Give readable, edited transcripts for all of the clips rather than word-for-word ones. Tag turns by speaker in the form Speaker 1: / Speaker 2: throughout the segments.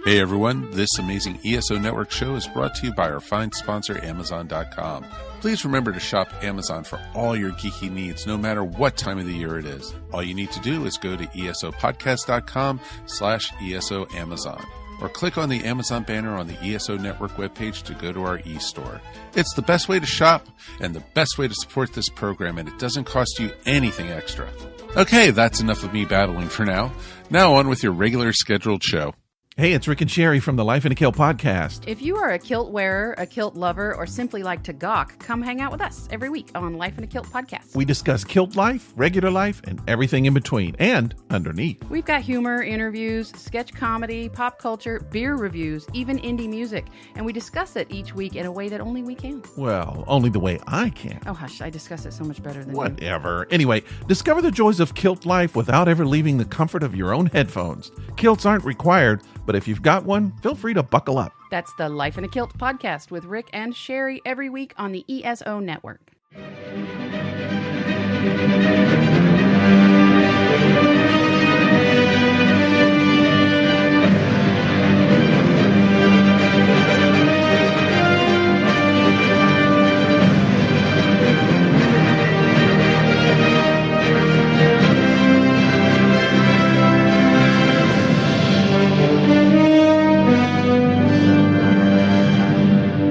Speaker 1: Hey everyone, this amazing ESO Network show is brought to you by our fine sponsor, Amazon.com. Please remember to shop Amazon for all your geeky needs, no matter what time of the year it is. All you need to do is go to esopodcast.com/ESO Amazon, or click on the Amazon banner on the ESO Network webpage to go to our e-store. It's the best way to shop and the best way to support this program, and it doesn't cost you anything extra. Okay, that's enough of me babbling for now. Now on with your regular scheduled show.
Speaker 2: Hey, it's Rick and Sherry from the Life in a Kilt podcast.
Speaker 3: If you are a kilt wearer, a kilt lover, or simply like to gawk, come hang out with us every week on Life in a Kilt podcast.
Speaker 2: We discuss kilt life, regular life, and everything in between and underneath.
Speaker 3: We've got humor, interviews, sketch comedy, pop culture, beer reviews, even indie music, and we discuss it each week in a way that only we can.
Speaker 2: Well, only the way I can.
Speaker 3: Oh, hush, I discuss it so much better than you.
Speaker 2: Whatever. Anyway, discover the joys of kilt life without ever leaving the comfort of your own headphones. Kilts aren't required, but if you've got one, feel free to buckle up.
Speaker 3: That's the Life in a Kilt podcast with Rick and Sherry every week on the ESO Network.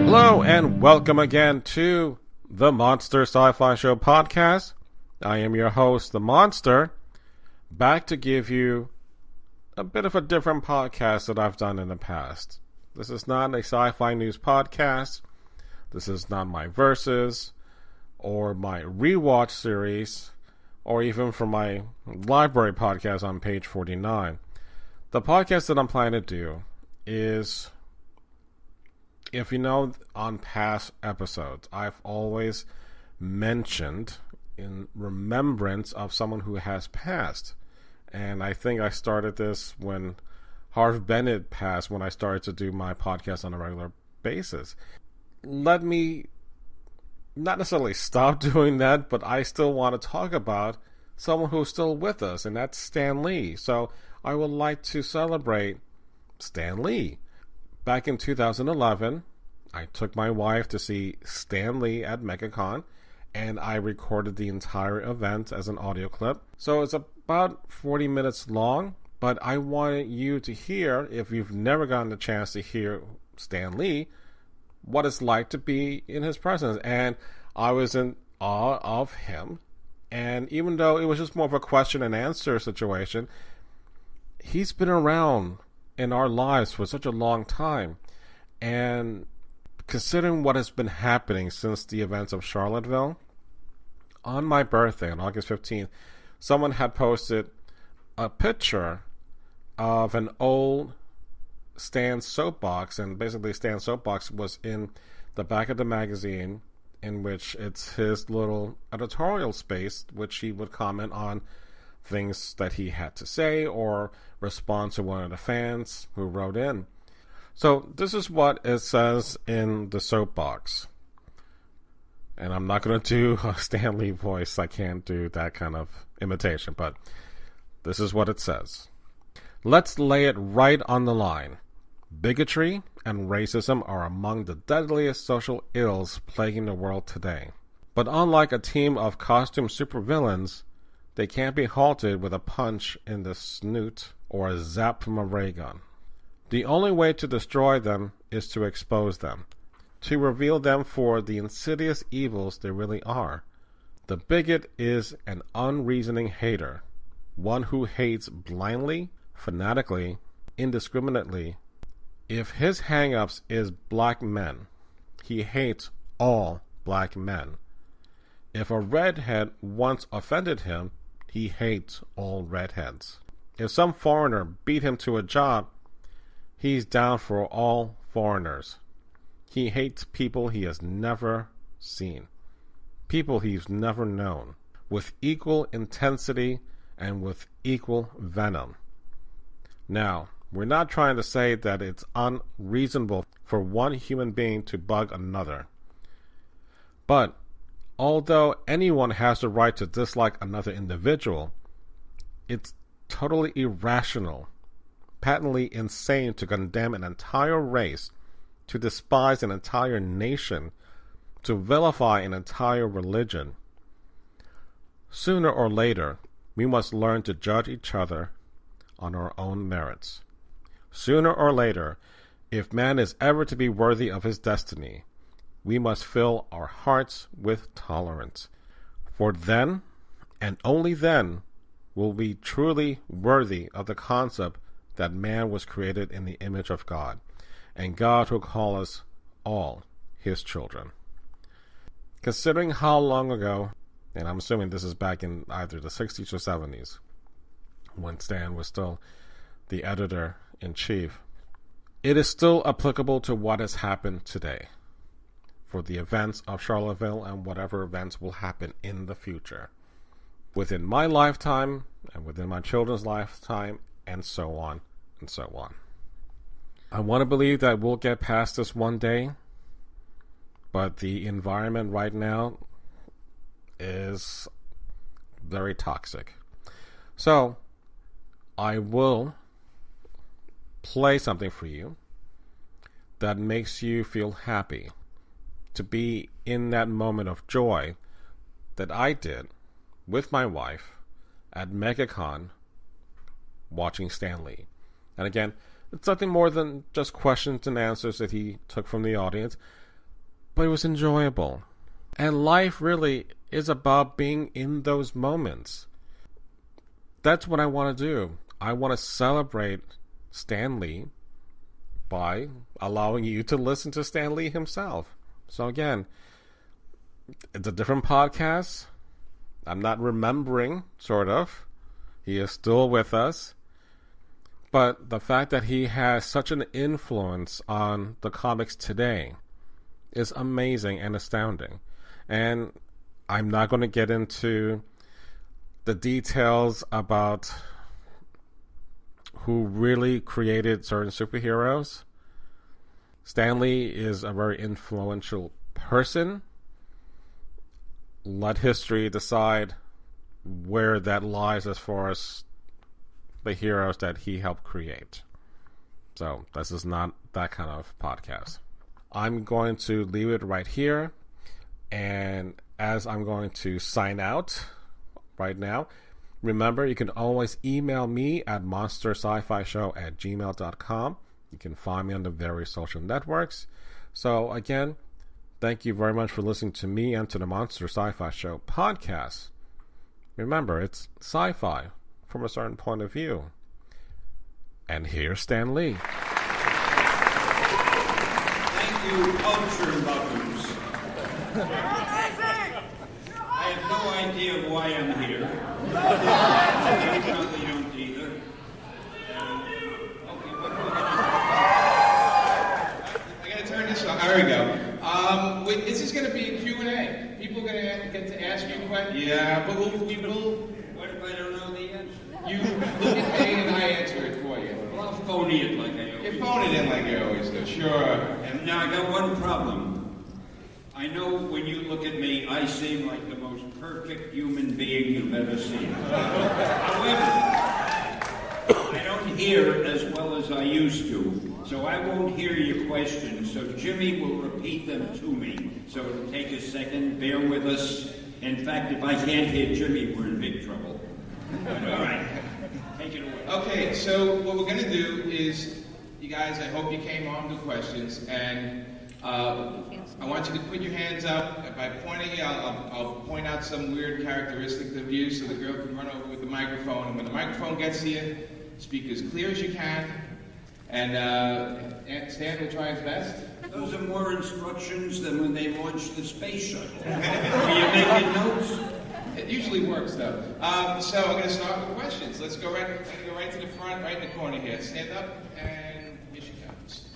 Speaker 4: Hello and welcome again to the Monster Sci-Fi Show Podcast. I am your host, the Monster, back to give you a bit of a different podcast that I've done in the past. This is not a sci-fi news podcast. This is not my verses or my rewatch series or even for my library podcast on page 49. The podcast that I'm planning to do is, if you know, on past episodes, I've always mentioned in remembrance of someone who has passed. And I think I started this when Harv Bennett passed, when I started to do my podcast on a regular basis. Let me not necessarily stop doing that, but I still want to talk about someone who's still with us, and that's Stan Lee. So I would like to celebrate Stan Lee. Back in 2011, I took my wife to see Stan Lee at MegaCon, and I recorded the entire event as an audio clip. So it's about 40 minutes long, but I wanted you to hear, if you've never gotten the chance to hear Stan Lee, what it's like to be in his presence. And I was in awe of him. And even though it was just more of a question and answer situation, he's been around in our lives for such a long time. And considering what has been happening since the events of Charlottesville, on my birthday on August 15th, someone had posted a picture of an old Stan soapbox, and basically Stan's soapbox was in the back of the magazine, in which it's his little editorial space, which he would comment on things that he had to say or respond to one of the fans who wrote in. So this is what it says in the soapbox. And I'm not going to do a Stan Lee voice. I can't do that kind of imitation, but this is what it says. Let's lay it right on the line. Bigotry and racism are among the deadliest social ills plaguing the world today. But unlike a team of costume supervillains, they can't be halted with a punch in the snoot or a zap from a ray gun. The only way to destroy them is to expose them, to reveal them for the insidious evils they really are. The bigot is an unreasoning hater, one who hates blindly, fanatically, indiscriminately. If his hang-ups is black men, he hates all black men. If a redhead once offended him, he hates all redheads. If some foreigner beat him to a job, he's down for all foreigners. He hates people he has never seen, people he's never known, with equal intensity and with equal venom. Now, we're not trying to say that it's unreasonable for one human being to bug another. But although anyone has the right to dislike another individual, it's totally irrational patently insane to condemn an entire race, to despise an entire nation, to vilify an entire religion. Sooner or later, we must learn to judge each other on our own merits. Sooner or later, if man is ever to be worthy of his destiny, we must fill our hearts with tolerance. For then, and only then, will we truly worthy of the concept that man was created in the image of God, and God will call us all his children. Considering how long ago, and I'm assuming this is back in either the 60s or 70s, when Stan was still the editor-in-chief, it is still applicable to what has happened today, for the events of Charlottesville and whatever events will happen in the future, within my lifetime and within my children's lifetime, and so on and so on. I want to believe that we'll get past this one day, but the environment right now is very toxic. So, I will play something for you that makes you feel happy to be in that moment of joy that I did with my wife at MegaCon watching Stan Lee. And again, it's something more than just questions and answers that he took from the audience, but it was enjoyable. And life really is about being in those moments. That's what I want to do. I want to celebrate Stan Lee by allowing you to listen to Stan Lee himself. So again, it's a different podcast. I'm not remembering, sort of. He is still with us. But the fact that he has such an influence on the comics today is amazing and astounding. And I'm not going to get into the details about who really created certain superheroes. Stan Lee is a very influential person. Let history decide where that lies as far as the heroes that he helped create. So this is not that kind of podcast. I'm going to leave it right here. And as I'm going to sign out right now, remember, you can always email me at monsterscifishow@gmail.com. You can find me on the various social networks. So again, thank you very much for listening to me and to the Monster Sci-Fi Show podcast. Remember, it's sci-fi from a certain point of view. And here's Stan Lee.
Speaker 5: Thank you, culture lovers. I have no idea why I'm here. You probably don't either.
Speaker 6: I gotta turn this on. There we go. This is gonna be a Q&A. People are gonna get to ask you questions. Yeah, but we will.
Speaker 5: What if I don't know the answer?
Speaker 6: You look at me and I answer it for you.
Speaker 5: Well, I'll phone it like I always do.
Speaker 6: You phone it in like you always do. Sure.
Speaker 5: And now I got one problem. I know when you look at me, I seem like the most perfect human being you've ever seen. However, I don't hear as well as I used to, so I won't hear your questions. So Jimmy will repeat them to me. So it'll take a second. Bear with us. In fact, if I can't hear Jimmy, we're in big trouble. All right. Take it away.
Speaker 6: Okay, so what we're gonna do is, you guys, I hope you came armed with questions, and I want you to put your hands up. By pointing, I'll point out some weird characteristics of you so the girl can run over with the microphone. And when the microphone gets to you, speak as clear as you can. And Stan will try his best.
Speaker 5: Those are more instructions than when they launched the space shuttle. Are you making notes?
Speaker 6: It usually works, though. So I'm going to start with questions. Let's go right to the front, right in the corner here. Stand up, and here she comes.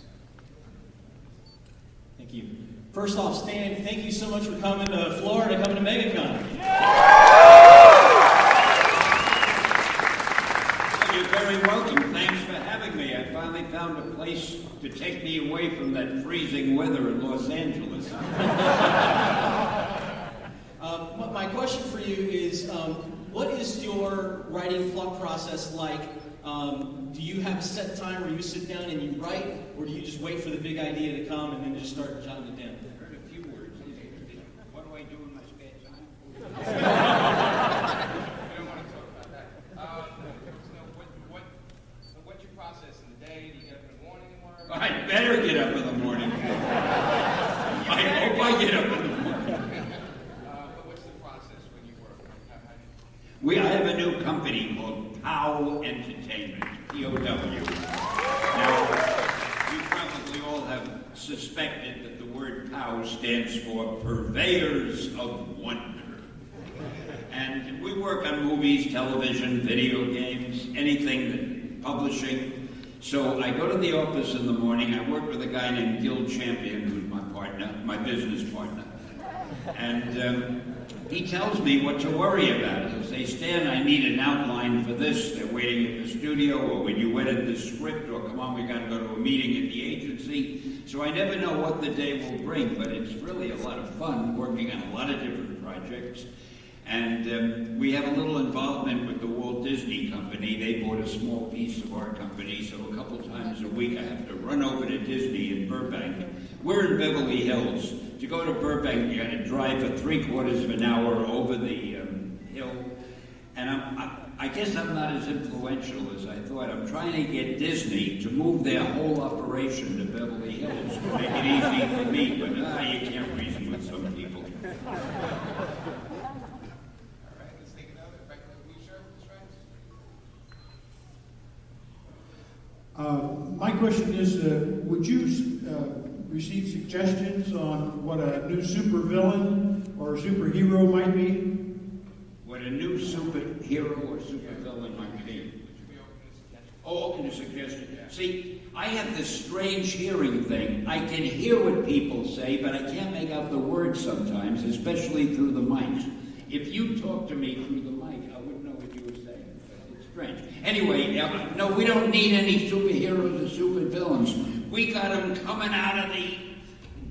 Speaker 7: Thank you. First off, Stan, thank you so much for coming to Florida, coming to MegaCon.
Speaker 5: Well, you're very welcome. Thanks for having me. I finally found a place to take me away from that freezing weather in Los Angeles.
Speaker 7: My question for you is, what is your writing thought process like Do you have a set time where you sit down and you write, or do you just wait for the big idea to come and then just start jotting it down?
Speaker 5: I heard a few words. What do I do in my spare time?
Speaker 6: We don't want to talk about that. So what's your process in the day? Do you get up in the morning and work?
Speaker 5: I better get up in the morning. I hope I get up in the morning.
Speaker 6: But what's the process when you work?
Speaker 5: I have a new company called POW Entertainment, P-O-W. Now, you probably all have suspected that the word POW stands for Purveyors of Wonder. And we work on movies, television, video games, anything that publishing. So I go to the office in the morning. I work with a guy named Gil Champion, who's my partner, my business partner. And he tells me what to worry about. He'll say, Stan, I need an outline for this. They're waiting at the studio, or when you edit the script, or come on, we got to go to a meeting at the agency. So I never know what the day will bring, but it's really a lot of fun working on a lot of different projects. And we have a little involvement with the Walt Disney Company. They bought a small piece of our company, so a couple times a week I have to run over to Disney in Burbank. We're in Beverly Hills. To go to Burbank, you got to drive for 3/4 of an hour over the hill. And I guess I'm not as influential as I thought. I'm trying to get Disney to move their whole operation to Beverly Hills to make it easy for me, but you can't reason with some people.
Speaker 8: My question is, would you receive suggestions on what a new supervillain or superhero might be?
Speaker 5: What a new superhero or supervillain might be. Oh, open a suggestion. See, I have this strange hearing thing. I can hear what people say, but I can't make out the words sometimes, especially through the mics. If you talk to me through the mic, I wouldn't know what you were saying. It's strange. Anyway, no, we don't need any superheroes or supervillains. We got them coming out of the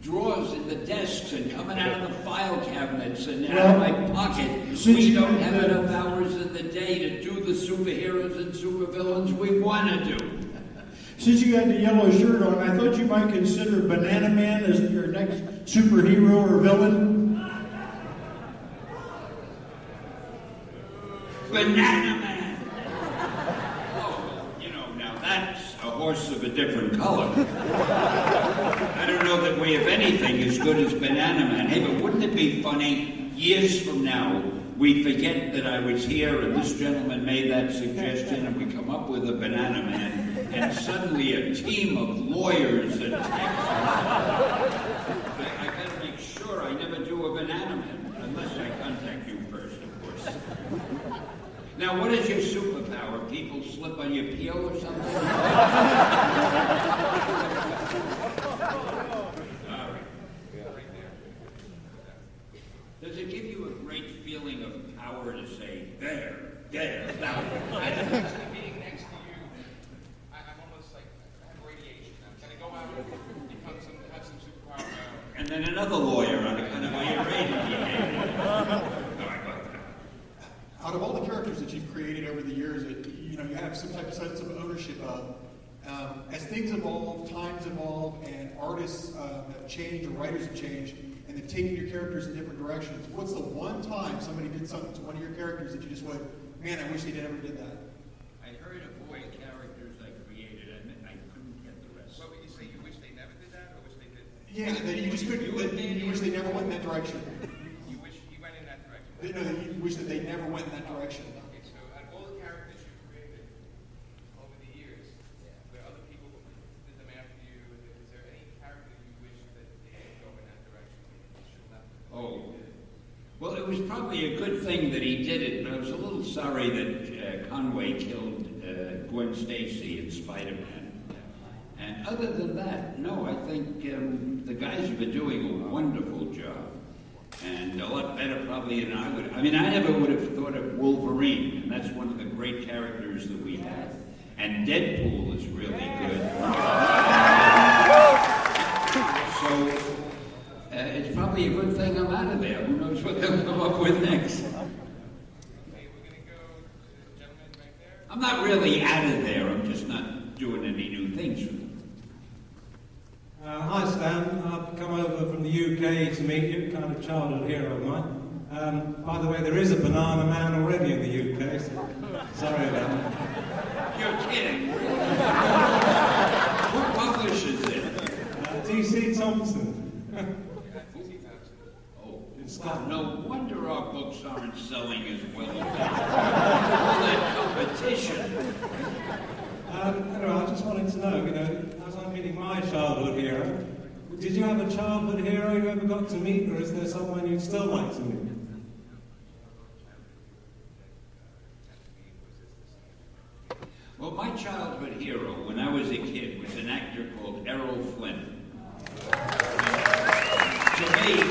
Speaker 5: drawers in the desks and coming out of the file cabinets and out of my pocket. We don't have enough hours in the day to do the superheroes and supervillains we want to do.
Speaker 8: Since you got the yellow shirt on, I thought you might consider Banana Man as your next superhero or villain.
Speaker 5: Banana Man! That's a horse of a different color. I don't know that we have anything as good as Banana Man. Hey, but wouldn't it be funny, years from now, we forget that I was here and this gentleman made that suggestion and we come up with a Banana Man and suddenly a team of lawyers and taxes. I gotta make sure I never do a Banana Man, unless I contact you first, of course. Now, what is your superpower? People slip on your peel or something? All right. Does it give you a great feeling of power to say, there, that?
Speaker 6: Being next to you, I'm almost like, I have radiation. I'm going to go out and have some superpower.
Speaker 5: And then another lawyer on account of your radiation.
Speaker 9: Out of all the characters that you've created over the years, you have some type of sense of ownership of. As things evolve, times evolve, and artists have changed, or writers have changed, and they've taken your characters in different directions. What's the one time somebody did something to one of your characters that you just went, man, I wish they never did that?
Speaker 5: I heard of all the characters I created, and I couldn't get the rest.
Speaker 6: What would you say? You wish they never did that, or wish they did?
Speaker 9: Yeah, that you just couldn't. You wish they never went in that direction.
Speaker 6: You wish you went in that direction.
Speaker 9: No, you wish that they never went in that direction.
Speaker 6: Okay, so out of all the characters you've created over the years, where other people did them after you, is there any character you wish that they didn't go in that direction?
Speaker 5: Oh. Well, it was probably a good thing that he did it, but I was a little sorry that Conway killed Gwen Stacy in Spider-Man. And other than that, no, I think the guys have been doing a wonderful job. And a lot better probably than I would. I mean, I never would have thought of Wolverine, and that's one of the great characters that we have. And Deadpool is really good. So it's probably a good thing I'm out of there. Who knows what they'll come up with next?
Speaker 6: Okay, we're going to go to the gentleman right there.
Speaker 5: I'm not really out of there. place for them.
Speaker 10: Hi Stan, I've come over from the UK to meet you, kind of childhood hero of mine. By the way, there is a banana man already in the UK, so sorry about that.
Speaker 5: You're kidding. Who publishes it?
Speaker 10: T.C. Thompson.
Speaker 5: Oh, wow, no wonder our books aren't selling as well as that. All that competition.
Speaker 10: Anyway, I just wanted to know, as I'm meeting my childhood hero, did you have a childhood hero you ever got to meet, or is there someone you'd still like to meet?
Speaker 5: Well, my childhood hero, when I was a kid, was an actor called Errol Flynn. To me,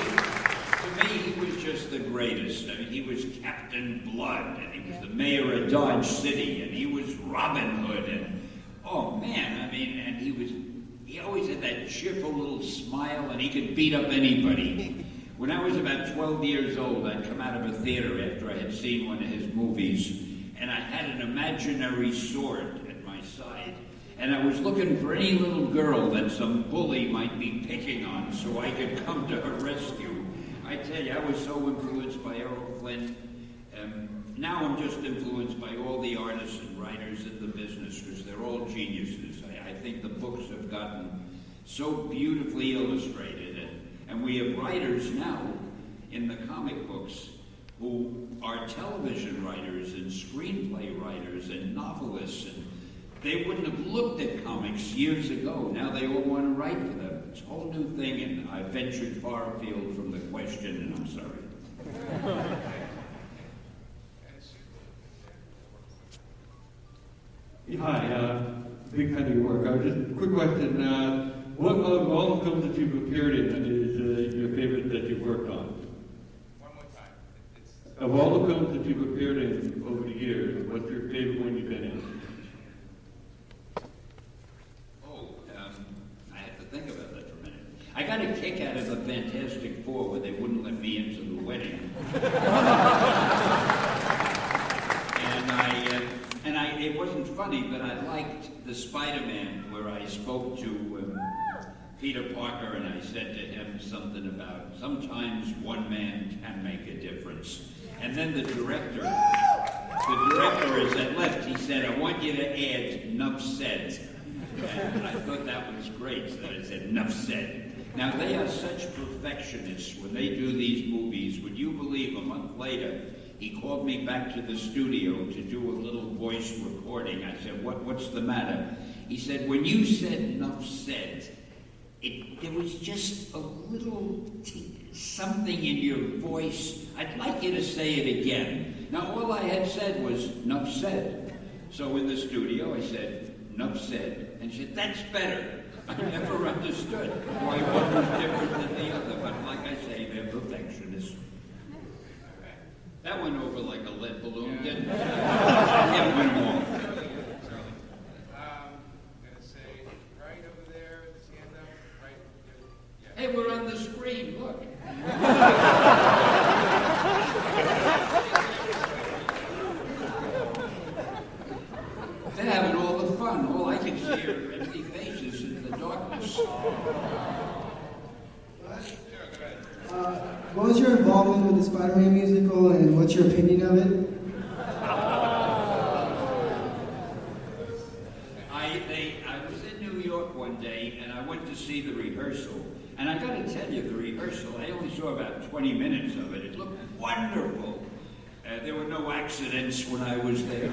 Speaker 5: he was just the greatest. I mean, he was Captain Blood, and he was the mayor of Dodge City, and he was Robin Hood, and oh man, I mean, and he always had that cheerful little smile, and he could beat up anybody. When I was about 12 years old, I'd come out of a theater after I had seen one of his movies, and I had an imaginary sword at my side, and I was looking for any little girl that some bully might be picking on so I could come to her rescue. I tell you, I was so influenced by Errol Flynn. Now I'm just influenced by all the artists and writers in the business because they're all geniuses. I think the books have gotten so beautifully illustrated, and we have writers now in the comic books who are television writers and screenplay writers and novelists, and they wouldn't have looked at comics years ago. Now they all want to write for them. It's a whole new thing, and I ventured far afield from the question, and I'm sorry.
Speaker 11: Hi, big fan of your work. Just a quick question. What of all the films that you've appeared in is your favorite that you've worked on?
Speaker 6: One more time.
Speaker 11: Of all the films that you've appeared in over the years, what's your favorite one you've been in?
Speaker 5: I have to think about that for a minute. I got a kick out of the Fantastic Four where they wouldn't let me into the wedding. And it wasn't funny, but I liked the Spider-Man where I spoke to Peter Parker and I said to him something about sometimes one man can make a difference. And then the director as I left, he said, I want you to add "enough said." And I thought that was great, so that I said "enough said." Now, they are such perfectionists when they do these movies. Would you believe a month later, he called me back to the studio to do a little voice recording. I said, what's the matter? He said, when you said "enough said," there was just a little something in your voice. I'd like you to say it again. Now, all I had said was "enough said." So in the studio, I said, "enough said." And she said, "That's better." I never understood why one was different than the other. But like I say, they're perfectionists. That went over like a lead balloon, didn't it? Yeah, went all.
Speaker 6: I'm going to say right over there, stand up, right. Yeah.
Speaker 5: Hey, we're on the screen, look. They're having all the fun. All I can see are empty faces in the darkness.
Speaker 12: What was your involvement with the Spider-Man musical, and what's your opinion of it?
Speaker 5: I was in New York one day, and I went to see the rehearsal. And I got to tell you, the rehearsal, I only saw about 20 minutes of it. It looked wonderful. There were no accidents when I was there.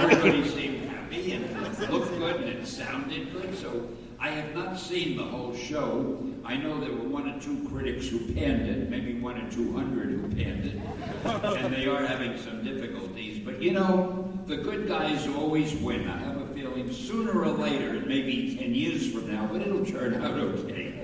Speaker 5: Everybody seemed happy, and it looked good, and it sounded good. So I have not seen the whole show. I know there were 1 or 2 critics who panned it, maybe 1 or 200 who panned it, and they are having some difficulties. But you know, the good guys always win. I have a feeling sooner or later, it may be 10 years from now, but it'll turn out okay.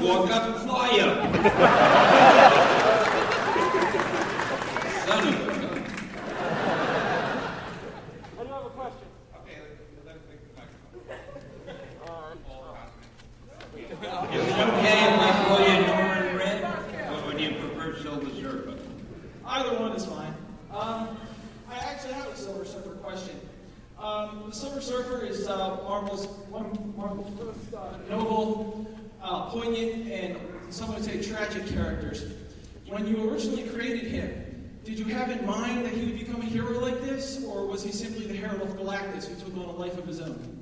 Speaker 5: Walk up, fly up. Silver Surfer?
Speaker 7: Either one is fine. I actually have a Silver Surfer question. The Silver Surfer is Marvel's most noble, poignant, and some would say tragic characters. When you originally created him, did you have in mind that he would become a hero like this, or was he simply the herald of Galactus who took on a life of his own?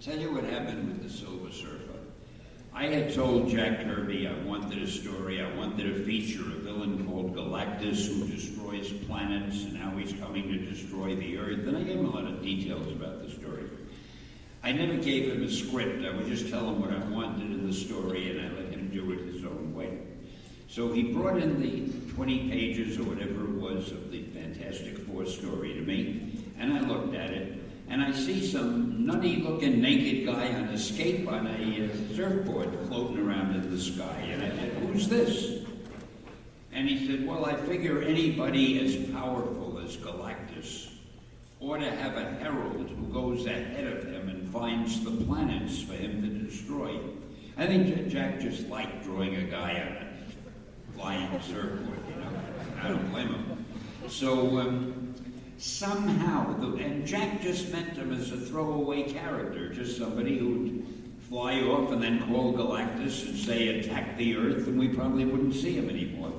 Speaker 5: Tell you what happened with the Silver Surfer. I had told Jack Kirby I wanted a story, I wanted to feature a villain called Galactus who destroys planets and how he's coming to destroy the Earth, and I gave him a lot of details about the story. I never gave him a script. I would just tell him what I wanted in the story, and I let him do it his own way. So he brought in the 20 pages or whatever it was of the Fantastic Four story to me, and I looked at it, and I see some nutty-looking naked guy on a surfboard floating around in the sky. And I said, "Who's this?" And he said, "Well, I figure anybody as powerful as Galactus ought to have a herald who goes ahead of him and finds the planets for him to destroy." I think Jack just liked drawing a guy on a flying surfboard, you know. I don't blame him. So, somehow, and Jack just meant him as a throwaway character, just somebody who'd fly off and then call Galactus and say, "Attack the Earth," and we probably wouldn't see him anymore.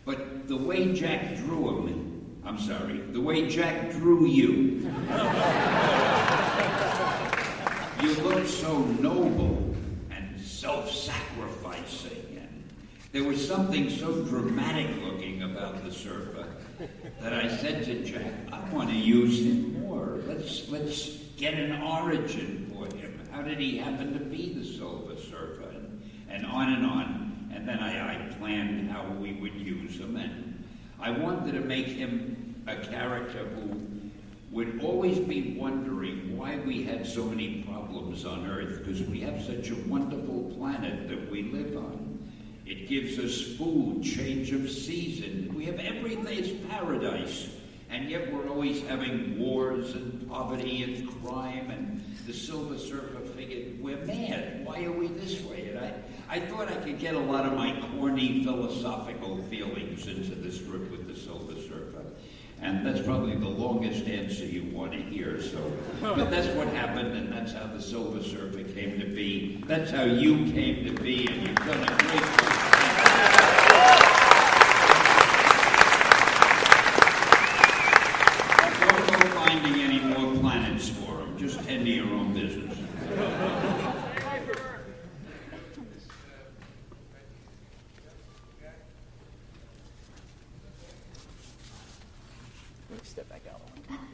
Speaker 5: But the way Jack drew him, the way Jack drew you, you looked so noble and self-sacrificing, and there was something so dramatic looking about the surfer that I said to Jack, "I want to use him more. Let's get an origin for him. How did he happen to be the Silver Surfer?" And on and on. And then I planned how we would use him. And I wanted to make him a character who would always be wondering why we had so many problems on Earth, because we have such a wonderful planet that we live on. It gives us food, change of season. We have everything. It's paradise. And yet we're always having wars and poverty and crime. And the Silver Surfer figured, we're mad. Why are we this way? And I thought I could get a lot of my corny philosophical feelings into the strip with the Silver Surfer. And that's probably the longest answer you want to hear. But that's what happened, and that's how the Silver Surfer came to be. That's how you came to be, and you've done a great job. Don't go finding any more planets for him. Just tend to your own business.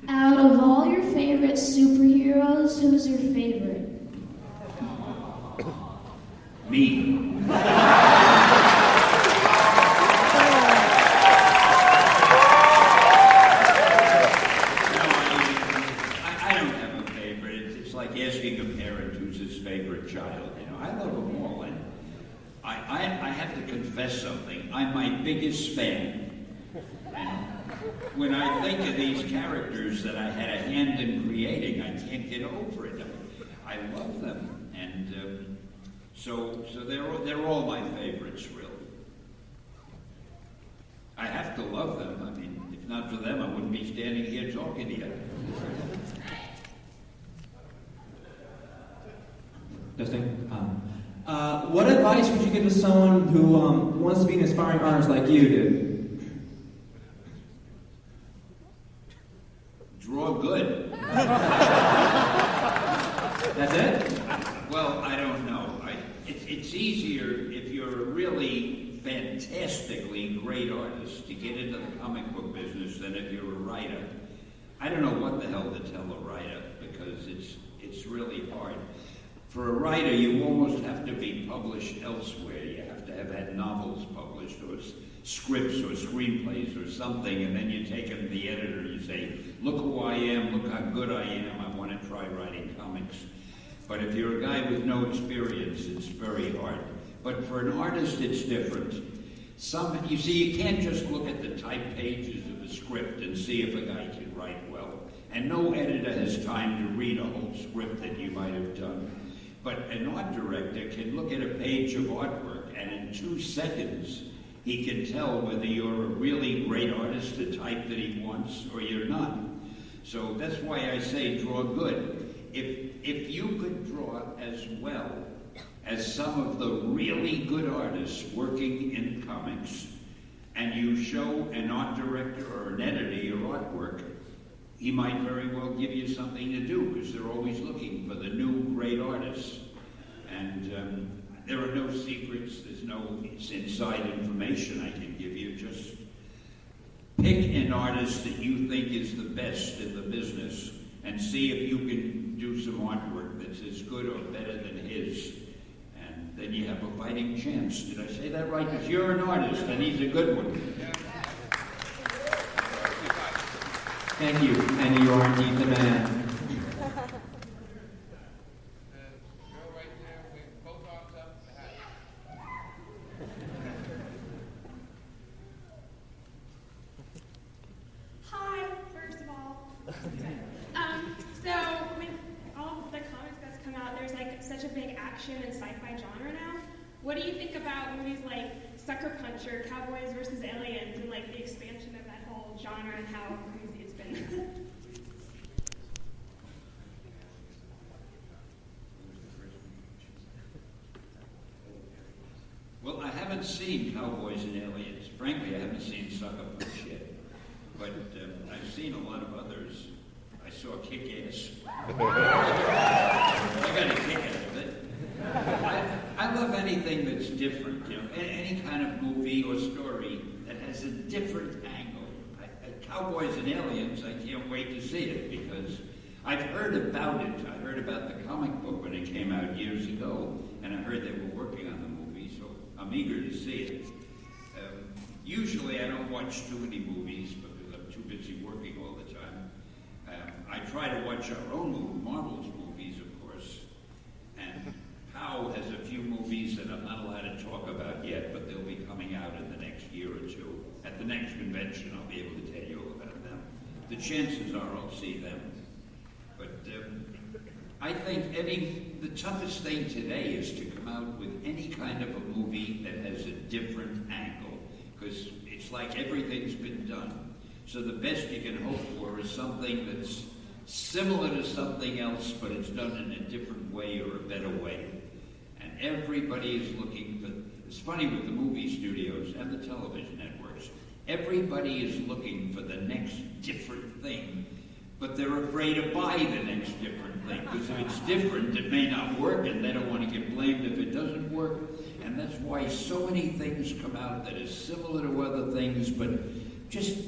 Speaker 13: Out of all your favorite superheroes, who's your favorite?
Speaker 5: Me. I don't have a favorite. It's like asking a parent who's his favorite child. You know, I love them all, and I have to confess something. I'm my biggest fan. And when I think of these characters that I had a hand in creating, I can't get over it. I love them, and so they're all my favorites, really. I have to love them. I mean, if not for them, I wouldn't be standing here talking to you.
Speaker 14: Testing. What advice would you give to someone who wants to be an aspiring artist like you did?
Speaker 5: Draw good.
Speaker 14: That's it?
Speaker 5: Well, I don't know. It's easier if you're a really fantastically great artist to get into the comic book business than if you're a writer. I don't know what the hell to tell a writer, because it's really hard. For a writer, you almost have to be published elsewhere. You have to have had novels published, or scripts or screenplays or something, and then you take them to the editor and you say, "Look who I am, look how good I am, I want to try writing comics." But if you're a guy with no experience, it's very hard. But for an artist, it's different. You see, you can't just look at the type pages of a script and see if a guy can write well. And no editor has time to read a whole script that you might have done. But an art director can look at a page of artwork, and in 2 seconds, he can tell whether you're a really great artist, the type that he wants, or you're not. So that's why I say draw good. If you could draw as well as some of the really good artists working in comics, and you show an art director or an editor your artwork, he might very well give you something to do, because they're always looking for the new great artists. And there are no secrets, there's no inside information I can give you. Just pick an artist that you think is the best in the business and see if you can do some artwork that's as good or better than his. And then you have a fighting chance. Did I say that right? Because you're an artist and he's a good one.
Speaker 14: Thank you, and you are indeed the man.
Speaker 15: Hi, first of all. So with all the comics that's come out, there's like such a big action and sci-fi genre now. What do you think about movies like Sucker Punch or Cowboys versus Aliens and like the expansion of that whole genre and how crazy it's been?
Speaker 5: Well, I haven't seen Cowboys and Aliens. Frankly, I haven't seen Sucker Punch yet. But I've seen a lot of others. I saw Kick-Ass. I got a kick out of it. I love anything that's different, you know, any kind of movie or story that has a different angle. Cowboys and Aliens, I can't wait to see it because I've heard about it. I heard about the comic book when it came out years ago, and I heard they were working on the movie, so I'm eager to see it. Usually I don't watch too many movies because I'm too busy working all the time. I try to watch our own Marvel's movies, of course, and Pow has a few movies that I'm not allowed to talk about yet, but they'll be coming out in the next year or two. At the next convention, I'll be able to tell you all about them. The chances are I'll see them. But I think the toughest thing today is to come out with any kind of a movie that has a different angle, because it's like everything's been done. So the best you can hope for is something that's similar to something else, but it's done in a different way or a better way. And everybody is looking for, it's funny with the movie studios and the television networks, everybody is looking for the next different thing, but they're afraid to buy the next different thing, because if it's different, it may not work, and they don't want to get blamed if it doesn't work. And that's why so many things come out that is similar to other things, but just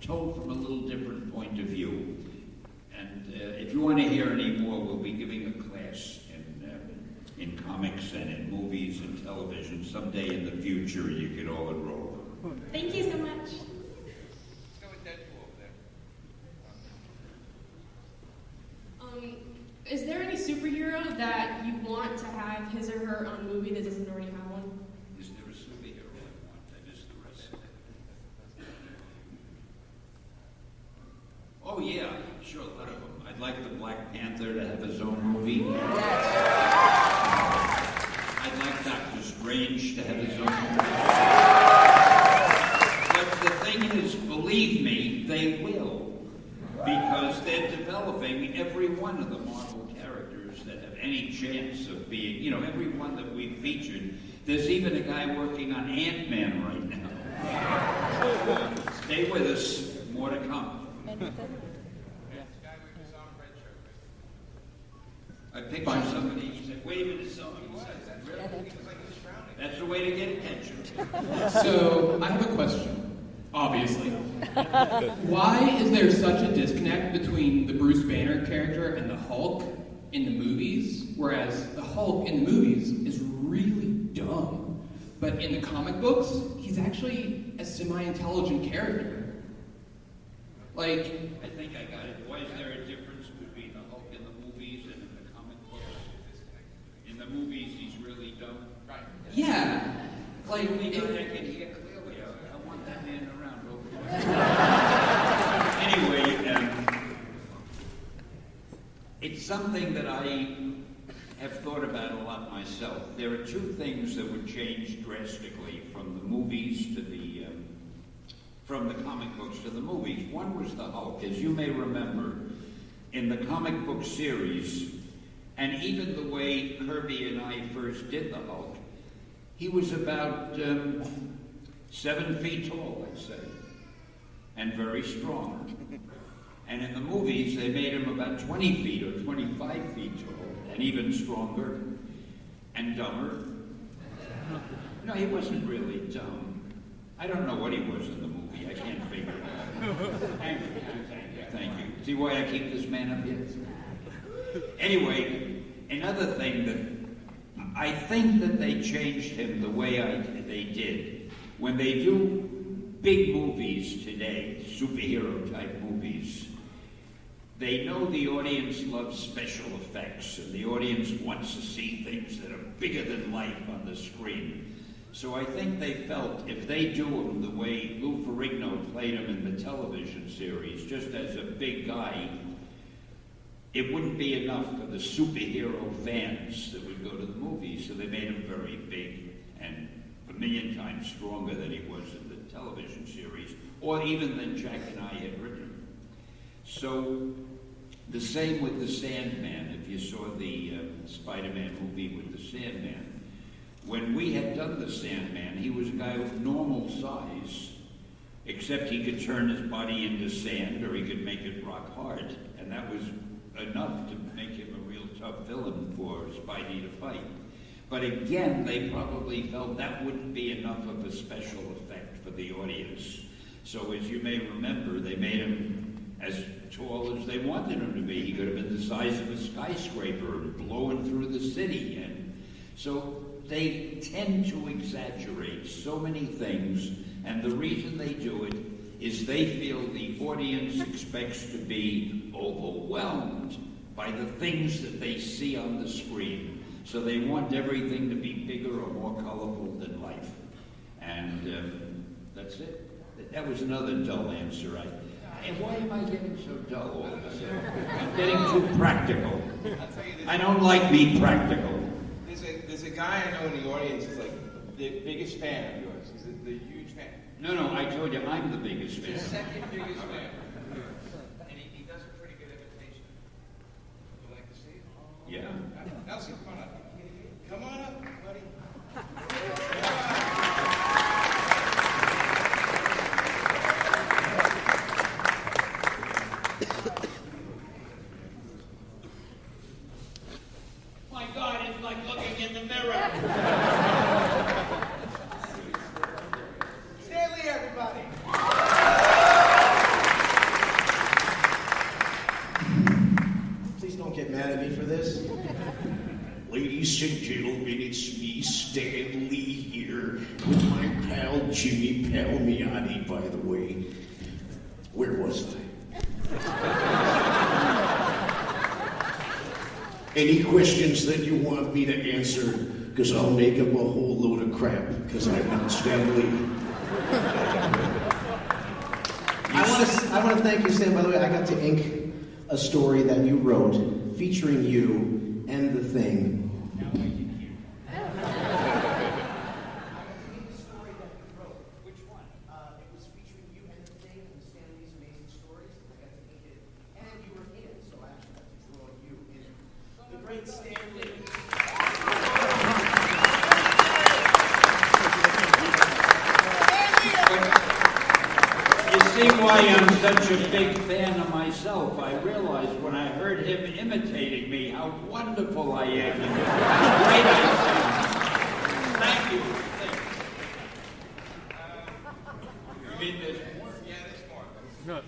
Speaker 5: told from a little different point of view. And if you want to hear any more, we'll be giving a class in comics and in movies and television someday in the future. You could all enroll.
Speaker 15: Thank you so much.
Speaker 16: Is there any superhero that you want to have his or her own movie that doesn't already have one?
Speaker 5: Is there a superhero I want that is the rest? Oh yeah, sure, a lot of them. I'd like the Black Panther to have his own movie. I'd like Doctor Strange to have his own movie. But the thing is, believe me, they will. Because they're developing every one of the Marvel characters that have any chance of being, you know, every one that we've featured. There's even a guy working on Ant-Man right now. Stay with us, more to come. I picture somebody, he said, waving his arm. That's the way to get attention.
Speaker 17: So, I have a question. Obviously. Why is there such a disconnect between the Bruce Banner character and the Hulk in the movies, whereas the Hulk in the movies is really dumb, but in the comic books, he's actually a semi-intelligent character? Like,
Speaker 5: I think I got it. Why is there a difference between the Hulk in the movies and in the comic books? In the movies, he's really dumb. Right.
Speaker 17: Yeah. Like,
Speaker 5: I can hear clearly. I want that man around over there. It's something that I have thought about a lot myself. There are two things that would change drastically from the movies to from the comic books to the movies. One was the Hulk. As you may remember, in the comic book series, and even the way Kirby and I first did the Hulk, he was about 7 feet tall, I'd say, and very strong. And in the movies, they made him about 20 feet or 25 feet tall, and even stronger and dumber. No, he wasn't really dumb. I don't know what he was in the movie. I can't figure it out. Thank you. See why I keep this man up here? Anyway, another thing that I think that they changed him the way they did. When they do big movies today, superhero type movies, they know the audience loves special effects, and the audience wants to see things that are bigger than life on the screen. So I think they felt if they do him the way Lou Ferrigno played him in the television series, just as a big guy, it wouldn't be enough for the superhero fans that would go to the movies. So they made him very big and a million times stronger than he was in the television series, or even than Jack and I had written him. So the same with the Sandman. If you saw the Spider-Man movie with the Sandman, when we had done the Sandman, he was a guy with normal size, except he could turn his body into sand or he could make it rock hard. And that was enough to make him a real tough villain for Spidey to fight. But again, they probably felt that wouldn't be enough of a special effect for the audience. So as you may remember, they made him as tall as they wanted him to be. He could have been the size of a skyscraper and blowing through the city. And so they tend to exaggerate so many things, and the reason they do it is they feel the audience expects to be overwhelmed by the things that they see on the screen. So they want everything to be bigger or more colorful than life. And that's it. That was another dull answer. And why am I getting so dull all of a sudden? I'm getting too practical. I don't like being practical.
Speaker 6: There's a guy I know in the audience who's like the biggest fan of yours. He's the huge fan.
Speaker 5: No, I told you I'm the biggest fan.
Speaker 6: The second biggest fan. And he does a pretty good imitation. Would you like to see it?
Speaker 5: Yeah.
Speaker 6: Elsie, come on up. Come on up, buddy.
Speaker 5: My God, it's like looking in the mirror.
Speaker 6: Stanley, everybody.
Speaker 18: Please don't get mad at me for this. Ladies and gentlemen, it's me, Stanley, here with my pal Jimmy Palmiotti, by the way. Where was I? Any questions that you want me to answer? Because I'll make up a whole load of crap, because I'm not Stanley.
Speaker 12: I want to thank you, Stan. By the way, I got to ink a story that you wrote featuring you and the Thing.
Speaker 5: I'm such a big fan of myself. I realized when I heard him imitating me how wonderful I am and how great I sound. Thank you.
Speaker 6: You mean there's more? Yeah, there's more.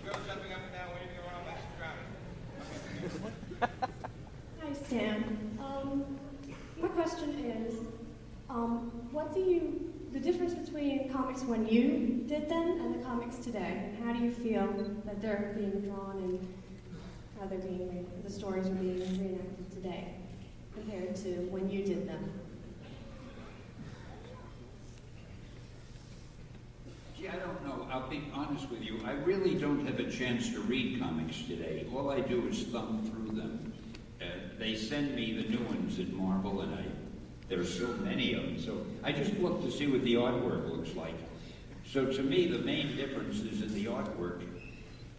Speaker 6: Girls jumping up and down, waving around like she's drowning.
Speaker 19: Hi, Stan. My question is, the difference between comics when you did them and the comics today, and how do you feel that they're being drawn and how the stories are being reenacted today compared to when you did them?
Speaker 5: Gee, I don't know. I'll be honest with you. I really don't have a chance to read comics today. All I do is thumb through them. they send me the new ones at Marvel, and there's so many of them. So I just look to see what the artwork looks like. So to me, the main difference is in the artwork.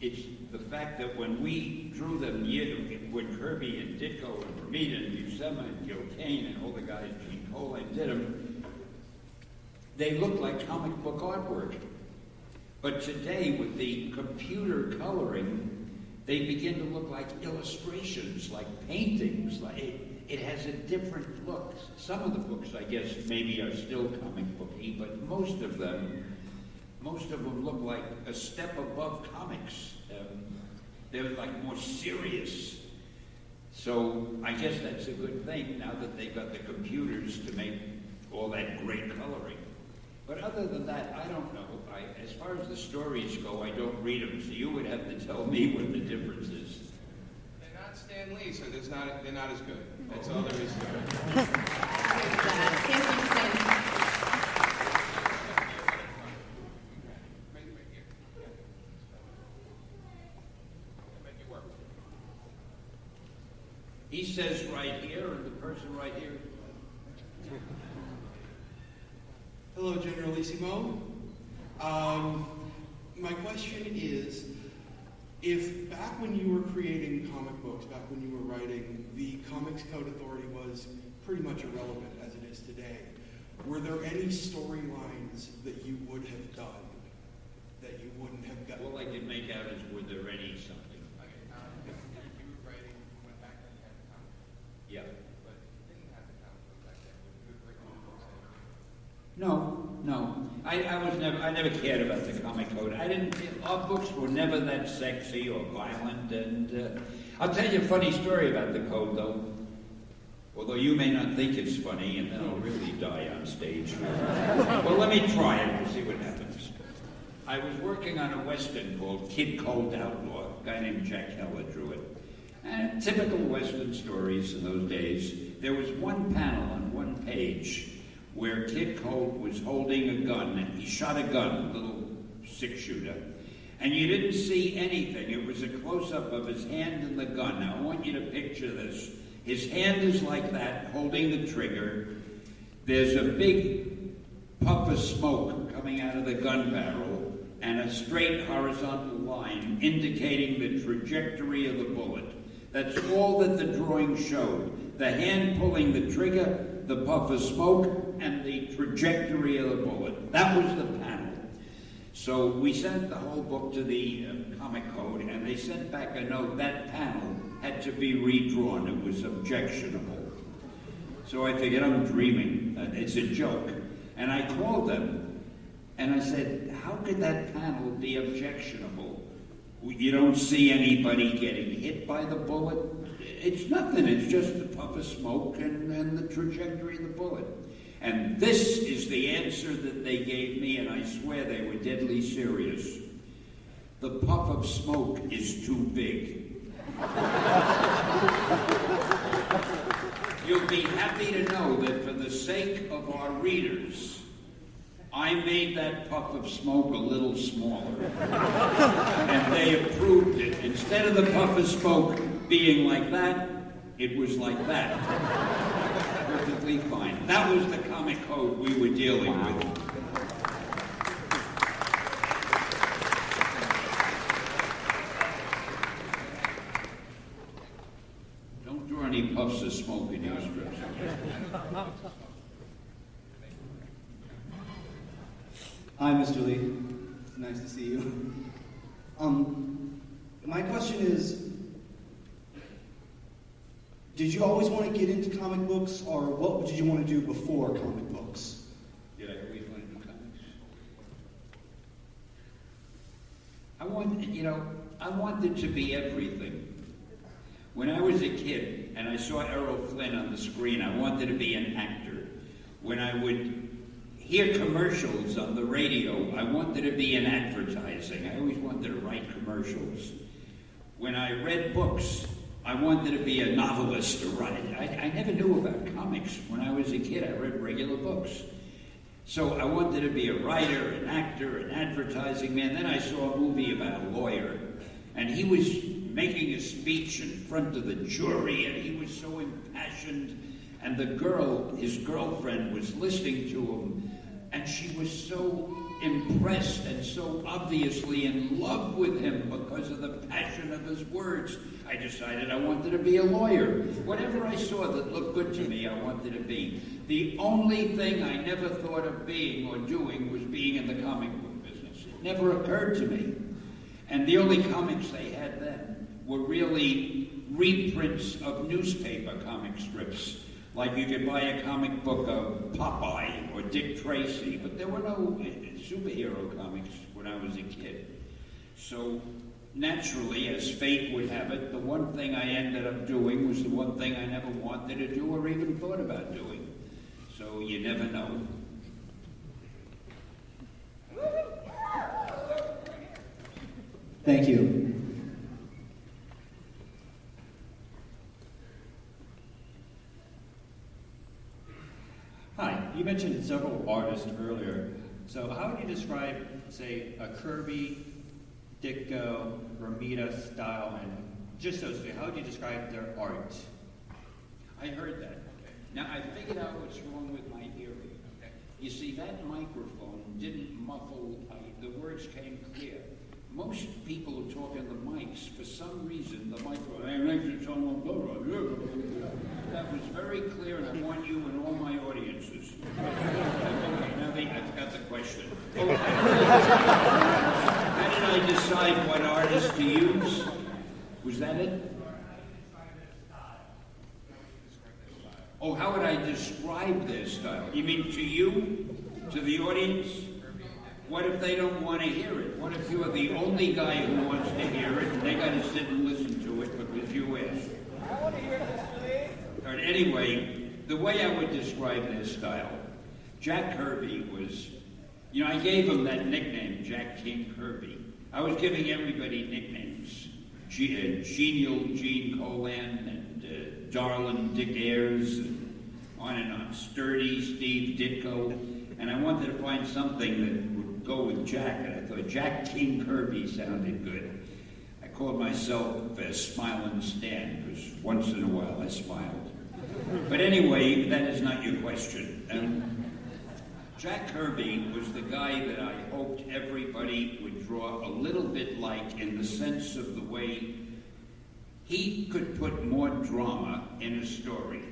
Speaker 5: It's the fact that when we drew them, when Kirby and Ditko and Romita and Buscema and Gil Kane and all the guys, Gene Colan did them, they looked like comic book artwork. But today, with the computer coloring, they begin to look like illustrations, like paintings. Like it has a different look. Some of the books, I guess, maybe are still comic booky, but most of them look like a step above comics. They're like more serious. So I guess that's a good thing now that they've got the computers to make all that great coloring. But other than that, I don't know. As far as the stories go, I don't read them, so you would have to tell me what the difference is.
Speaker 6: They're not Stan Lee, so they're not as good. That's all there is to it.
Speaker 3: Thank you, Stan.
Speaker 5: He says right here, and the person right here.
Speaker 20: Hello, Generalissimo. My question is, if back when you were creating comic books, back when you were writing, the Comics Code Authority was pretty much irrelevant as it is today, were there any storylines that you would have done that you wouldn't have gotten?
Speaker 5: All I can make out is, were there any something?
Speaker 6: You were writing, went back then you had the comic.
Speaker 5: Yeah.
Speaker 6: But you didn't have the comic book back then. You would write comic books.
Speaker 5: No. I never cared about the comic code. Our books were never that sexy or violent, and I'll tell you a funny story about the code, though. Although you may not think it's funny, and then I'll really die on stage. Well, let me try it and see what happens. I was working on a Western called Kid Cold Outlaw. A guy named Jack Heller drew it. And typical Western stories in those days, there was one panel on one page where Kid Cold was holding a gun, and he shot a gun, a little six-shooter, and you didn't see anything. It was a close-up of his hand and the gun. Now, I want you to picture this. His hand is like that, holding the trigger. There's a big puff of smoke coming out of the gun barrel, and a straight horizontal line indicating the trajectory of the bullet. That's all that the drawing showed. The hand pulling the trigger, the puff of smoke, and the trajectory of the bullet. That was the panel. So we sent the whole book to the Comic Code, and they sent back a note. That panel had to be redrawn. It was objectionable. So I figured, I'm dreaming. It's a joke. And I called them, and I said, how could that panel be objectionable? You don't see anybody getting hit by the bullet? It's nothing. It's just a puff of smoke and the trajectory of the bullet. And this is the answer that they gave me, and I swear they were deadly serious. The puff of smoke is too big. You'll be happy to know that for the sake of our readers, I made that puff of smoke a little smaller. And they approved it. Instead of the puff of smoke being like that, it was like that. Perfectly fine. That was the comic code we were dealing with. Don't draw any puffs of smoke in your strips.
Speaker 21: Hi, Mr. Lee. Nice to see you. My question is, did you always want to get into comic books, or what did you want to do before comic books?
Speaker 5: Did I always want to do comics? I wanted to be everything. When I was a kid and I saw Errol Flynn on the screen, I wanted to be an actor. When I would hear commercials on the radio, I wanted to be in advertising. I always wanted to write commercials. When I read books, I wanted to be a novelist or write. I never knew about comics. When I was a kid, I read regular books. So I wanted to be a writer, an actor, an advertising man. Then I saw a movie about a lawyer, and he was making a his speech in front of the jury, and he was so impassioned, and the girl, his girlfriend, was listening to him, and she was so impressed and so obviously in love with him because of the passion of his words. I decided I wanted to be a lawyer. Whatever I saw that looked good to me, I wanted to be. The only thing I never thought of being or doing was being in the comic book business. It never occurred to me. And the only comics they had then were really reprints of newspaper comic strips. Like you could buy a comic book of Popeye or Dick Tracy, but there were no superhero comics when I was a kid. So naturally, as fate would have it, the one thing I ended up doing was the one thing I never wanted to do or even thought about doing. So you never know.
Speaker 12: Thank you.
Speaker 1: Hi, you mentioned several artists earlier. So how would you describe, say, a Kirby, Ditko, Romita style, and just those three? How would you describe their art?
Speaker 5: I heard that. Now, I figured out what's wrong with my hearing. You see, that microphone didn't muffle, the words came clear. Most people who talk in the mics, for some reason, the microphone, that was very clear, and I want you in all my audiences. Okay, now I forgot the question. How did I decide what artist to use? Was that it? Oh, how would I describe their style? You mean to you? To the audience? What if they don't want to hear it? What if you're the only guy who wants to hear it and they got to sit and listen to it because you asked? I want to hear it. But anyway, the way I would describe their style, Jack Kirby was, I gave him that nickname, Jack King Kirby. I was giving everybody nicknames. Genial Gene Colan and Darlin Dick Ayers, and on. Sturdy Steve Ditko. And I wanted to find something that would go with Jack, and I thought Jack King Kirby sounded good. I called myself Smilin' Stan, because once in a while I smiled. But anyway, that is not your question. Jack Kirby was the guy that I hoped everybody would draw a little bit like, in the sense of the way he could put more drama in a story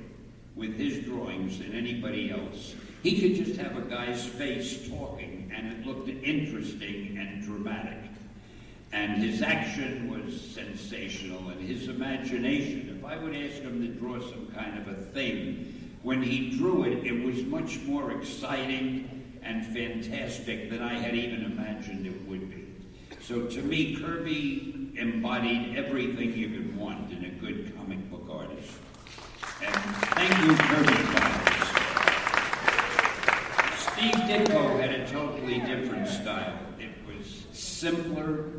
Speaker 5: with his drawings than anybody else. He could just have a guy's face talking, and it looked interesting and dramatic. And his action was sensational, and his imagination. If I would ask him to draw some kind of a thing, when he drew it, it was much more exciting and fantastic than I had even imagined it would be. So to me, Kirby embodied everything you could want in a good comic book artist. And thank you, Kirby Files. Steve Ditko had a totally different style. It was simpler.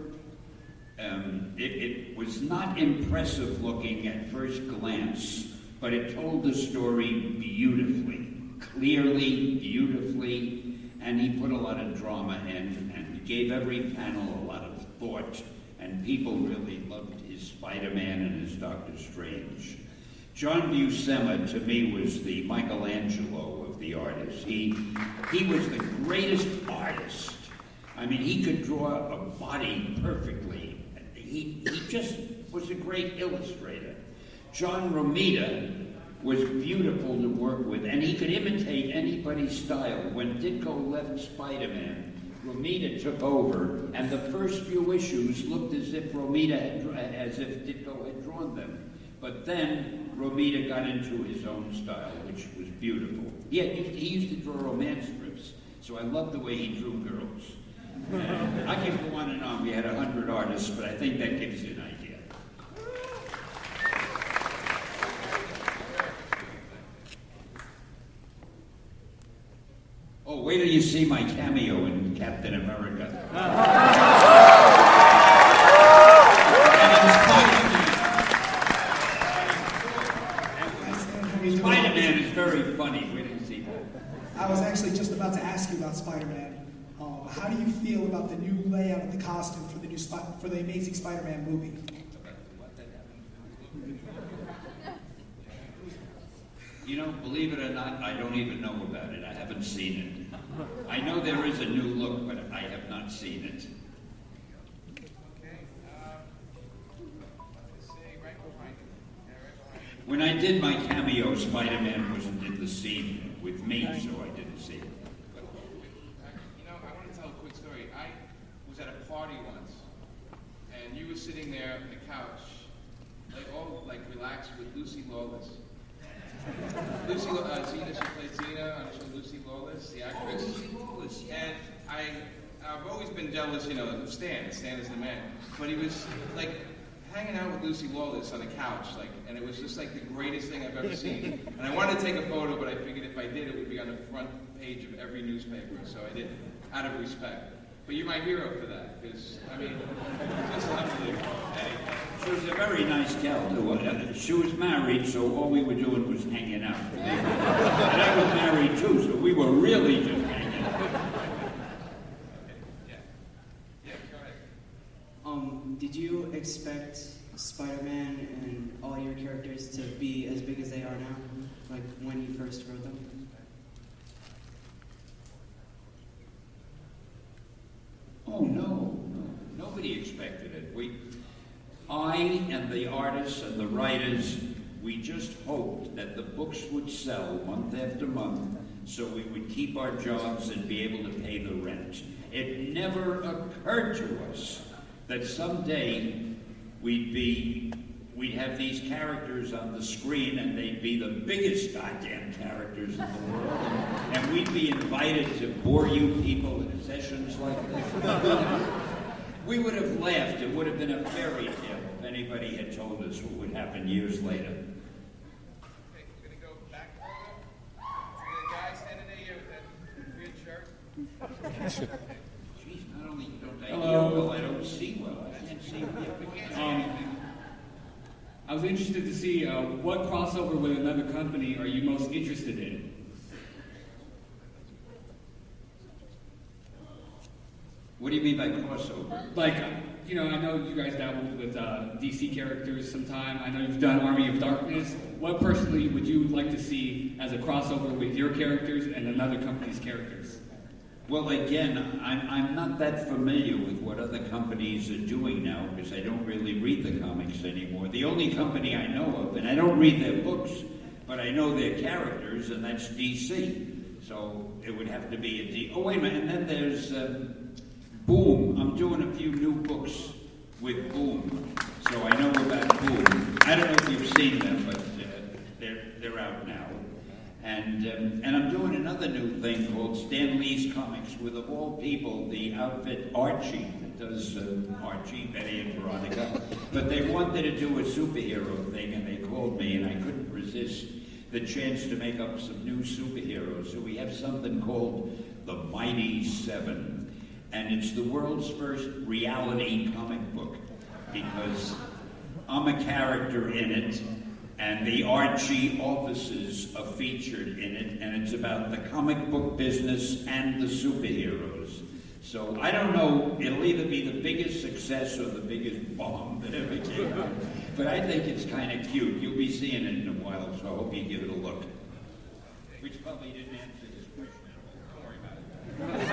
Speaker 5: It was not impressive looking at first glance, but it told the story beautifully, clearly, beautifully, and he put a lot of drama in and gave every panel a lot of thought, and people really loved his Spider-Man and his Doctor Strange. John Buscema, to me, was the Michelangelo of the artists. He was the greatest artist. I mean, he could draw a body perfectly. He just was a great illustrator. John Romita was beautiful to work with, and he could imitate anybody's style. When Ditko left Spider-Man, Romita took over, and the first few issues looked as if as if Ditko had drawn them. But then Romita got into his own style, which was beautiful. He used to draw romance strips, so I loved the way he drew girls. I could go on and on. We had 100 artists, but I think that gives you an idea. Oh, wait till you see my cameo in Captain America. Spider-Man is very funny. Wait till you see that.
Speaker 7: I was actually just about to ask you about Spider-Man. How do you feel about the new layout of the costume for the Amazing Spider-Man movie?
Speaker 5: You know, believe it or not, I don't even know about it. I haven't seen it. I know there is a new look, but I have not seen it. When I did my cameo, Spider-Man wasn't in the scene with me, so I didn't see it.
Speaker 6: You know, I want to tell a quick story. I was at a party once, and you were sitting there on the couch, like relaxed with Lucy Lawless. Lucy, Zena, she played Zena on the show Lucy Lawless, the actress.
Speaker 5: Lucy Lawless, yeah.
Speaker 6: And I've always been jealous, you know, of Stan. Stan is the man. But he was like hanging out with Lucy Lawless on the couch, like, and it was just like the greatest thing I've ever seen. And I wanted to take a photo, but I figured if I did, it would be on the front page of every newspaper, so I didn't, out of respect. But you're my hero for that, because, I mean, just unbelievable. Anyway.
Speaker 5: She was a very nice gal, too. She was married, so all we were doing was hanging out. And I was married, too, so we were really just hanging out.
Speaker 2: Did you expect Spider-Man and all your characters to be as big as they are now, like when you first wrote them?
Speaker 5: Oh, no. Nobody expected it. I and the artists and the writers, we just hoped that the books would sell month after month so we would keep our jobs and be able to pay the rent. It never occurred to us that someday we'd have these characters on the screen and they'd be the biggest goddamn characters in the world. And we'd be invited to bore you people in sessions like this. We would have laughed. It would have been a fairy tale if anybody had told us what would happen years later.
Speaker 6: Okay, we're going to go back further to the guy standing there with that weird shirt.
Speaker 5: Jeez, not only don't I
Speaker 22: Hello.
Speaker 5: hear well, I don't see well. I can't see anything.
Speaker 22: I was interested to see what crossover with another company are you most interested in?
Speaker 5: What do you mean by crossover?
Speaker 22: Like, you know, I know you guys dabbled with DC characters sometime. I know you've done Army of Darkness. What personally would you like to see as a crossover with your characters and another company's characters?
Speaker 5: Well, again, I'm not that familiar with what other companies are doing now because I don't really read the comics anymore. The only company I know of, and I don't read their books, but I know their characters, and that's DC. So it would have to be a D. Oh, wait a minute, and then there's Boom. I'm doing a few new books with Boom, so I know about Boom. I don't know if you've seen them, but they're out now. And I'm doing another new thing called Stan Lee's Comics with, of all people, the outfit Archie that does Archie, Betty, and Veronica. But they wanted to do a superhero thing, and they called me, and I couldn't resist the chance to make up some new superheroes. So we have something called the Mighty Seven. And it's the world's first reality comic book because I'm a character in it, and the Archie offices are featured in it, and it's about the comic book business and the superheroes. So I don't know, it'll either be the biggest success or the biggest bomb that ever came out. But I think it's kind of cute. You'll be seeing it in a while, so I hope you give it a look. Which probably didn't answer this question at all. Don't worry about it.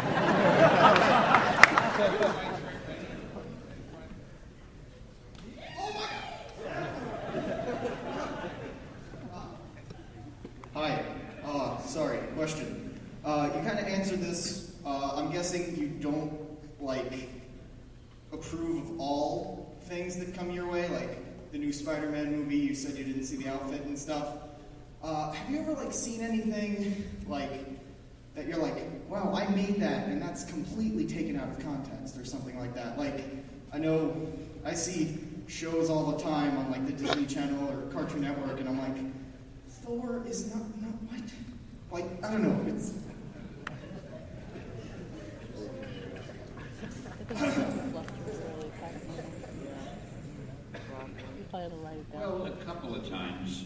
Speaker 23: Hi. Sorry. Question. You kind of answered this. I'm guessing you don't approve of all things that come your way, like the new Spider-Man movie. You said you didn't see the outfit and stuff. Have you ever seen anything that you're wow, I made that, and that's completely taken out of context, or something like that? I know I see shows all the time on the Disney Channel or Cartoon Network, and I'm like, Thor is not what? I don't know. It's
Speaker 5: Well, a couple of times.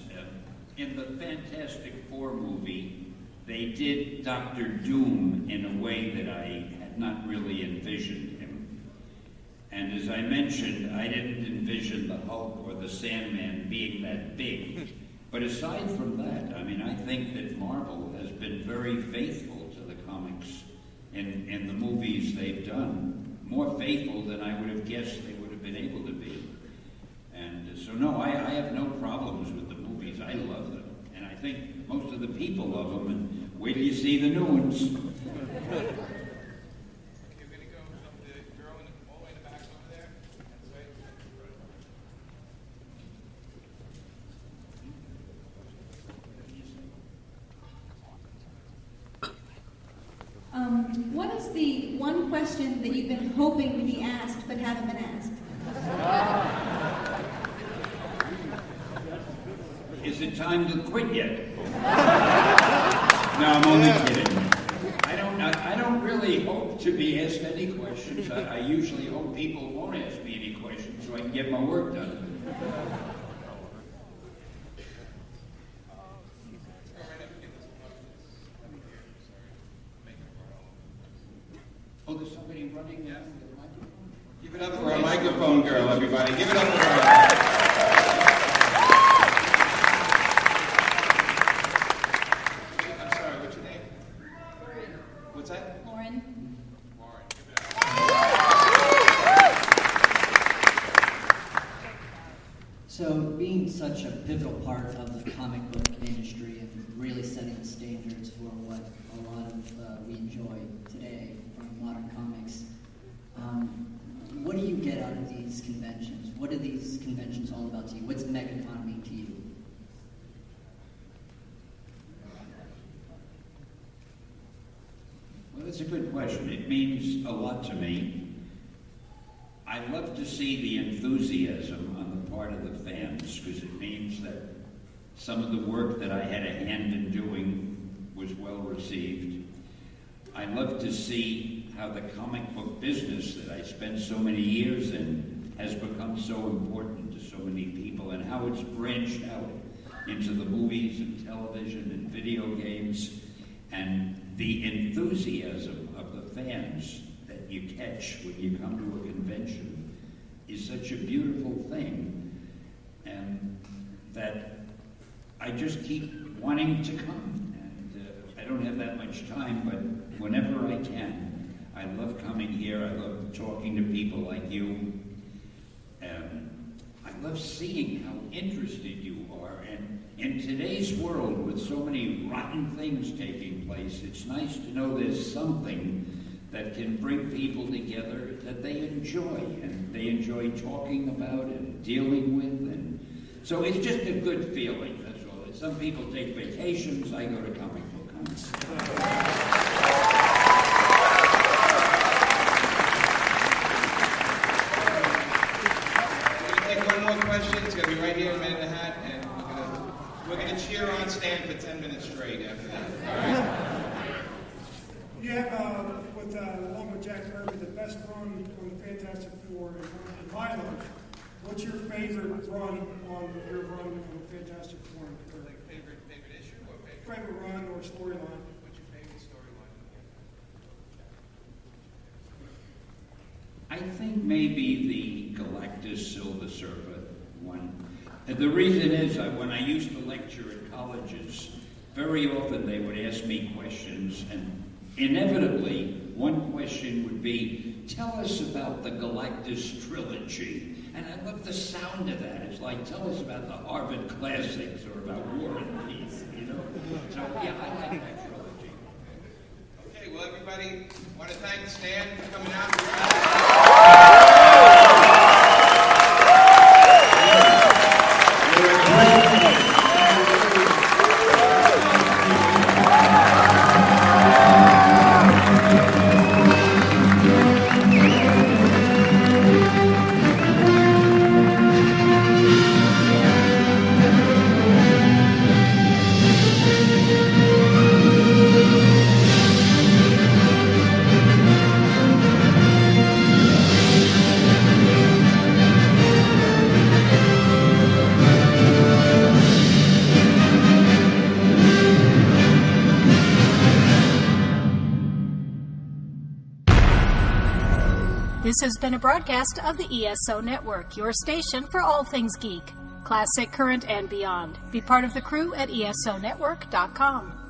Speaker 5: In the Fantastic Four movie, they did Dr. Doom in a way that I had not really envisioned him. And as I mentioned, I didn't envision the Hulk or the Sandman being that big. But aside from that, I mean, I think that Marvel has been very faithful to the comics in the movies they've done. More faithful than I would have guessed they would have been able to be. And so, no, I have no problems with the movies. I love them. And I think most of the people love them. And wait till you see the new ones.
Speaker 4: What is the one question that you've been hoping to be asked but haven't been asked?
Speaker 5: Is it time to quit yet? No, I'm only kidding. I don't really hope to be asked any questions. I usually hope people won't ask me any questions so I can get my work done. Oh, there's somebody running now with a microphone?
Speaker 6: Give it up for our microphone girl, everybody. Give it up for her. I'm sorry, what's your name?
Speaker 4: Lauren.
Speaker 6: What's that?
Speaker 4: Lauren.
Speaker 6: Lauren, give it up.
Speaker 8: So, being such a pivotal part of the comic book industry and really setting the standards for what a lot of we enjoy today from modern comics, what do you get out of these conventions? What are these conventions all about to you? What's mech economy to you?
Speaker 5: Well, that's a good question. It means a lot to me. I love to see the enthusiasm on the part of the fans because it means that some of the work that I had a hand in doing was well received. I love to see how the comic book business that I spent so many years in has become so important to so many people and how it's branched out into the movies and television and video games, and the enthusiasm of the fans that you catch when you come to a convention is such a beautiful thing, and that I just keep wanting to come. And I don't have that much time, but whenever I can, I love coming here. I love talking to people like you. I love seeing how interested you are. And in today's world, with so many rotten things taking place, it's nice to know there's something that can bring people together that they enjoy, and they enjoy talking about and dealing with. And so it's just a good feeling, that's all. Some people take vacations. I go to comic book cons.
Speaker 6: It's going to be right here in Man in the Hat, and we're going to cheer on Stan for 10 minutes straight after that. All right?
Speaker 9: You have, along with Jack Kirby, the best run on the Fantastic Four in my life. What's your favorite run on the Fantastic Four?
Speaker 6: Like favorite issue or
Speaker 9: favorite run or storyline?
Speaker 6: What's your favorite storyline?
Speaker 5: I think maybe the Galactus Silver Surfer one. The reason is when I used to lecture at colleges, very often they would ask me questions, and inevitably one question would be, tell us about the Galactus trilogy. And I love the sound of that. It's like, tell us about the Harvard Classics or about War and Peace, you know? So, yeah, I like that trilogy.
Speaker 6: Okay, well, everybody, I want to thank Stan for coming out.
Speaker 24: This has been a broadcast of the ESO Network, your station for all things geek.
Speaker 10: classic, current, and beyond. Be part of the crew at ESONetwork.com.